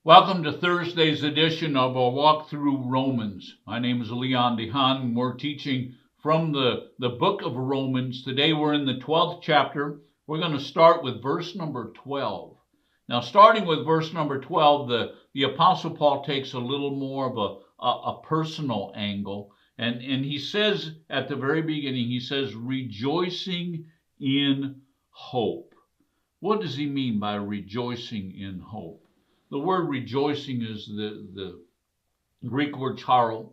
Welcome to Thursday's edition of a walk through Romans. My name is Leon DeHaan, and we're teaching from the book of Romans. Today we're in the 12th chapter. We're going to start with verse number 12. Now, starting with verse number 12, the Apostle Paul takes a little more of a personal angle. And he says at the very beginning, he says, rejoicing in hope. What does he mean by rejoicing in hope? The word rejoicing is the Greek word charo,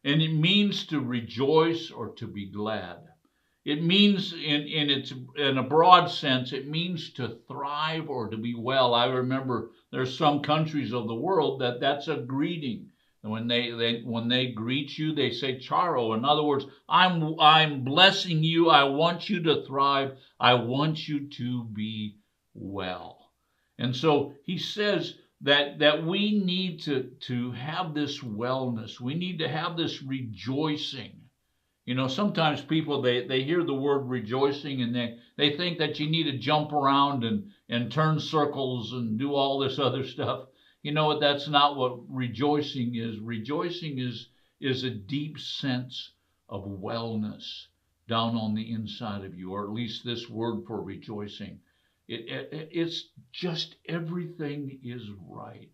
and it means to rejoice or to be glad. It means, in a broad sense, it means to thrive or to be well. I remember there's some countries of the world that's a greeting. And when they greet you, they say charo. In other words, I'm blessing you. I want you to thrive. I want you to be well. And so he says that we need to have this wellness. We need to have this rejoicing. You know, sometimes people, they hear the word rejoicing and they think that you need to jump around and turn circles and do all this other stuff. You know what? That's not what rejoicing is. Rejoicing is a deep sense of wellness down on the inside of you, or at least this word for rejoicing. It's just everything is right.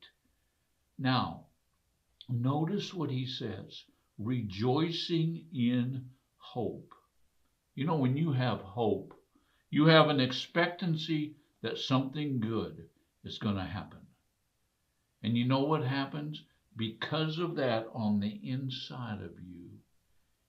Now, notice what he says, rejoicing in hope. You know, when you have hope, you have an expectancy that something good is going to happen. And you know what happens? Because of that, on the inside of you,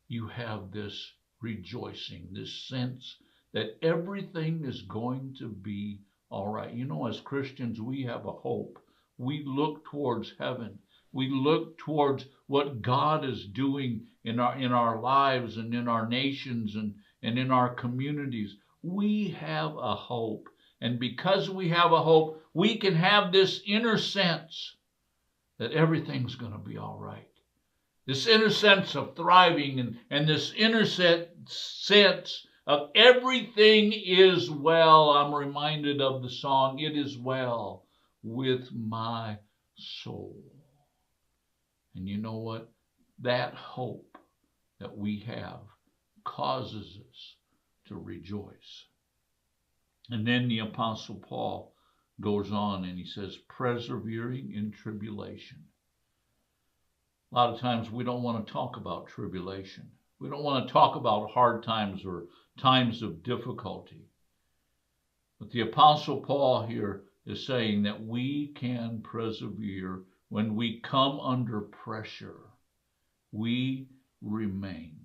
you have this rejoicing, this sense that everything is going to be all right. You know, as Christians, we have a hope. We look towards heaven. We look towards what God is doing in our lives and in our nations and in our communities. We have a hope. And because we have a hope, we can have this inner sense that everything's going to be all right. This inner sense of thriving and this inner sense of everything is well. I'm reminded of the song, It Is Well With My Soul. And you know what? That hope that we have causes us to rejoice. And then the Apostle Paul goes on and he says, persevering in tribulation. A lot of times we don't want to talk about tribulation. We don't want to talk about hard times or times of difficulty. But the Apostle Paul here is saying that we can persevere when we come under pressure. We remain.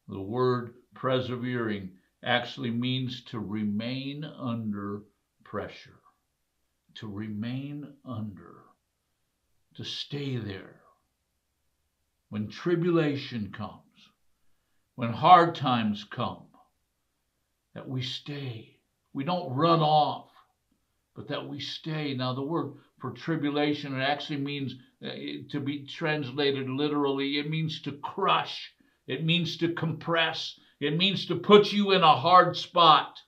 The word persevering actually means to remain under pressure, to remain under, to stay there. When tribulation comes, when hard times come, that we stay. We don't run off, but that we stay. Now, the word for tribulation, it actually means, to be translated literally, it means to crush. It means to compress. It means to put you in a hard spot.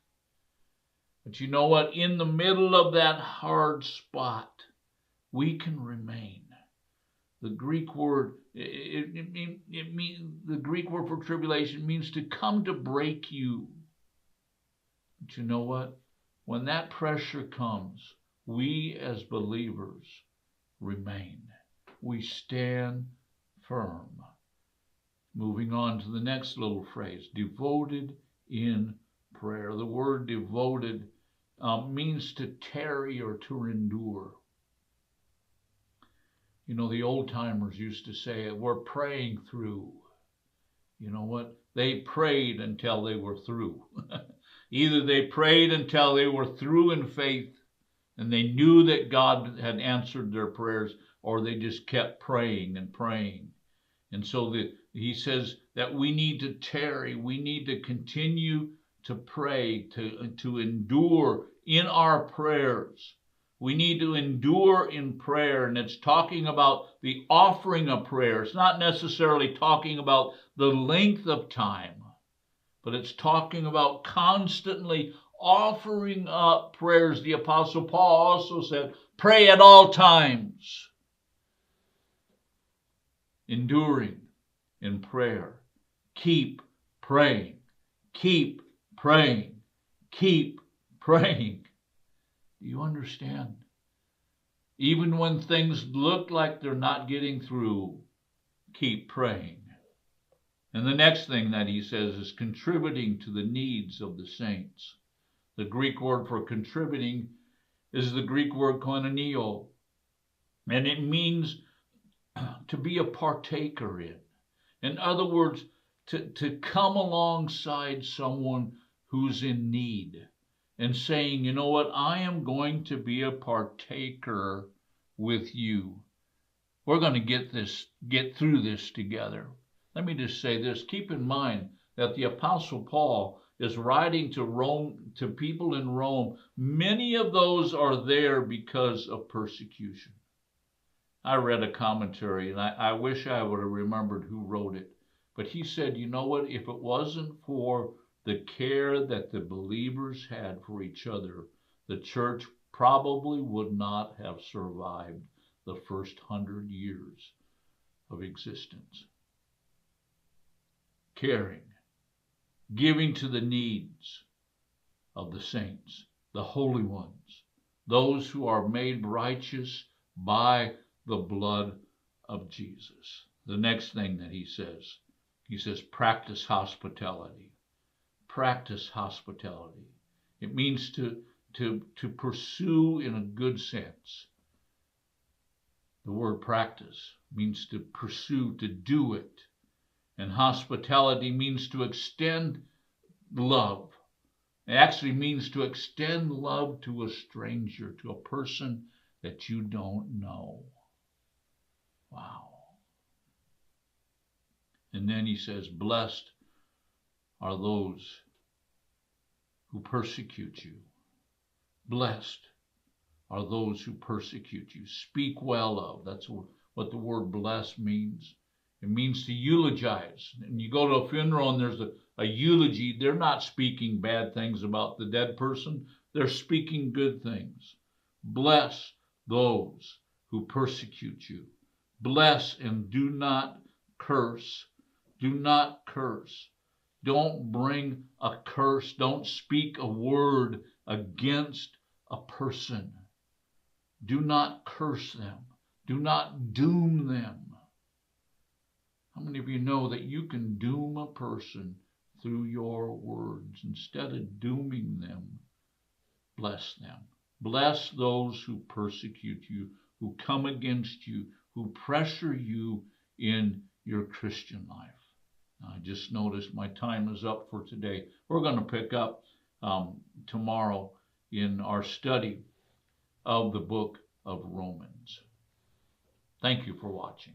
But you know what? In the middle of that hard spot, we can remain. The Greek word, the Greek word for tribulation means to come to break you. But you know what? When that pressure comes, we as believers remain. We stand firm. Moving on to the next little phrase, devoted in prayer. The word devoted means to tarry or to endure. You know, the old timers used to say, we're praying through. You know what? They prayed until they were through. Either they prayed until they were through in faith and they knew that God had answered their prayers, or they just kept praying and praying. And so he says that we need to tarry. We need to continue to pray, to endure in our prayers. We need to endure in prayer, and it's talking about the offering of prayer. It's not necessarily talking about the length of time, but it's talking about constantly offering up prayers. The Apostle Paul also said, Pray at all times. Enduring in prayer. Keep praying. Keep praying. Keep praying. Do you understand? Even when things look like they're not getting through, keep praying. And the next thing that he says is contributing to the needs of the saints. The Greek word for contributing is the Greek word koinonio, and it means to be a partaker in. In other words, to come alongside someone who's in need and saying, you know what, I am going to be a partaker with you. We're going to get through this together. Let me just say this. Keep in mind that the Apostle Paul is writing to Rome, to people in Rome. Many of those are there because of persecution. I read a commentary, and I wish I would have remembered who wrote it. But he said, you know what, if it wasn't for the care that the believers had for each other, the church probably would not have survived the first 100 years of existence. Caring, giving to the needs of the saints, the holy ones, those who are made righteous by the blood of Jesus. The next thing that he says, practice hospitality. Practice hospitality. It means to pursue in a good sense. The word practice means to pursue, to do it. And hospitality means to extend love. It actually means to extend love to a stranger, to a person that you don't know. Wow. And then he says, blessed are those who persecute you. Blessed are those who persecute you. Speak well of. That's what the word bless means. It means to eulogize. And you go to a funeral and there's a eulogy. They're not speaking bad things about the dead person. They're speaking good things. Bless those who persecute you. Bless and do not curse. Do not curse. Don't bring a curse. Don't speak a word against a person. Do not curse them. Do not doom them. How many of you know that you can doom a person through your words? Instead of dooming them, bless them. Bless those who persecute you, who come against you, who pressure you in your Christian life. I just noticed my time is up for today. We're going to pick up tomorrow in our study of the book of Romans. Thank you for watching.